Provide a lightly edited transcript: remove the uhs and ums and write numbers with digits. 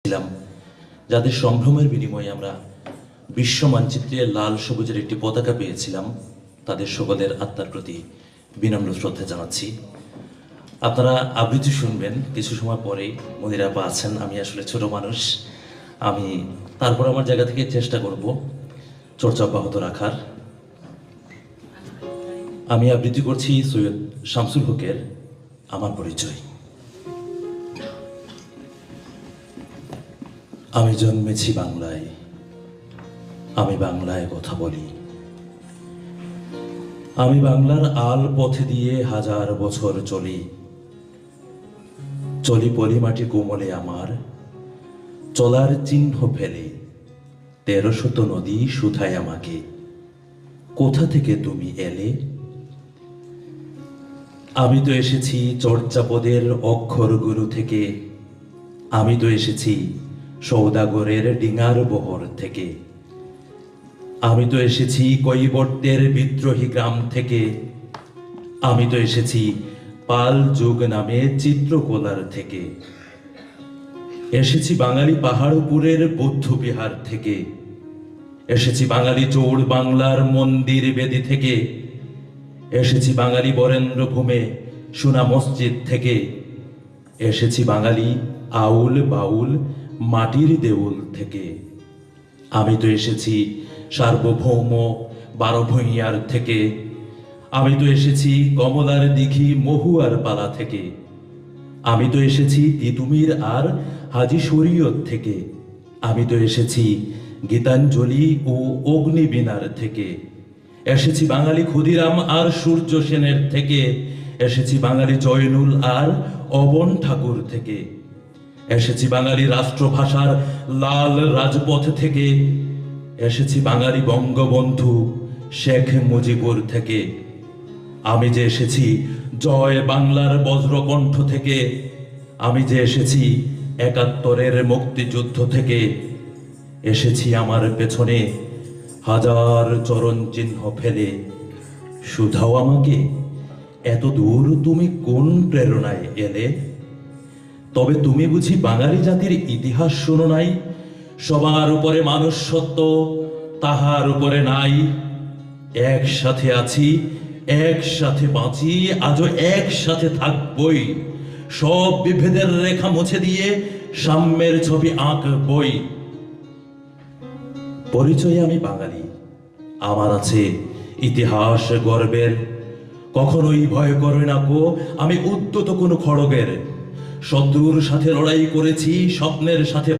ছিলাম, যাদের সম্ভ্রমের বিনিময়ে আমরা বিশ্ব মানচিত্রে লাল সবুজের একটি পতাকা পেয়েছিলাম, তাদের সকলের আত্মার প্রতি বিনম্র শ্রদ্ধা জানাচ্ছি। আপনারা আবৃত্তি শুনবেন কিছু সময় পরেই। মনিরা আপা আছেন, আমি আসলে ছোট মানুষ, আমি তারপর আমার জায়গা থেকে চেষ্টা করব চর্চা অব্যাহত রাখার। আমি আবৃত্তি করছি সৈয়দ শামসুল হকের আমার পরিচয়। আমি জন্মেছি বাংলায়, আমি বাংলায় কথা বলি। আমি বাংলার আল পথে দিয়ে হাজার বছর চলি। চলি পলিমাটি কোমলে আমার, চলার চিহ্ন ফেলে ১৩০০ নদী শুধায় আমাকে, কোথা থেকে তুমি এলে? আমি তো এসেছি চর্যাপদের অক্ষর গুরু থেকে, আমি তো এসেছি সৌদাগরের ডিঙার বহর থেকে, আমি তো এসেছি কৈবর্তের বিদ্রোহী গ্রাম থেকে, আমি তো এসেছি পাল যুগ নামে চিত্রকোলার থেকে, এসেছি বাঙালি পাহাড়পুরের বৌদ্ধ বিহার থেকে, এসেছি বাঙালি চৌড় বাংলার মন্দির বেদি থেকে, এসেছি বাঙালি বরেন্দ্র ভূমে সোনা মসজিদ থেকে, এসেছি বাঙালি আউল বাউল মাটির দেউল থেকে, আমি তো এসেছি সার্বভৌম ১২ ভূঁইয়ার থেকে, আমি তো এসেছি কমলার দিঘি মহুয়ার পালা থেকে, আমি তো এসেছি তিতুমির আর হাজি শরীয়ত থেকে, আমি তো এসেছি গীতাঞ্জলি ও অগ্নিবীণার থেকে, এসেছি বাঙালি ক্ষুদিরাম আর সূর্য সেনের থেকে, এসেছি বাঙালি জয়নুল আর অবন ঠাকুর থেকে, এসেছি বাঙালি রাষ্ট্রভাষার লাল রাজপথ থেকে, এসেছি বাঙালি বঙ্গবন্ধু শেখ মুজিবুর থেকে, আমি যে এসেছি জয় বাংলার বজ্রকণ্ঠ থেকে, আমি যে এসেছি ৭১-এর মুক্তিযুদ্ধ থেকে, এসেছি আমার পেছনে হাজার চরণ চিহ্ন ফেলে, শুধাও আমাকে এত দূর তুমি কোন প্রেরণায় এলে? তবে তুমি বুঝি বাঙালি জাতির ইতিহাস শোনো নাই? সবার উপরে মানুষ সত্য, তাহার উপরে নাই। একসাথে আছি, একসাথে বাঁচি, আজও একসাথে থাকবই। সব বিভেদের রেখা মুছে দিয়ে সাম্যের ছবি আঁকবই। পরিচয়ে আমি বাঙালি, আমার আছে ইতিহাস গর্বের। কখনোই ভয় করে না কো আমি উদ্যত কোনো খড়গের। শত্রুর সাথে লড়াই করেছি, স্বপ্নের সাথে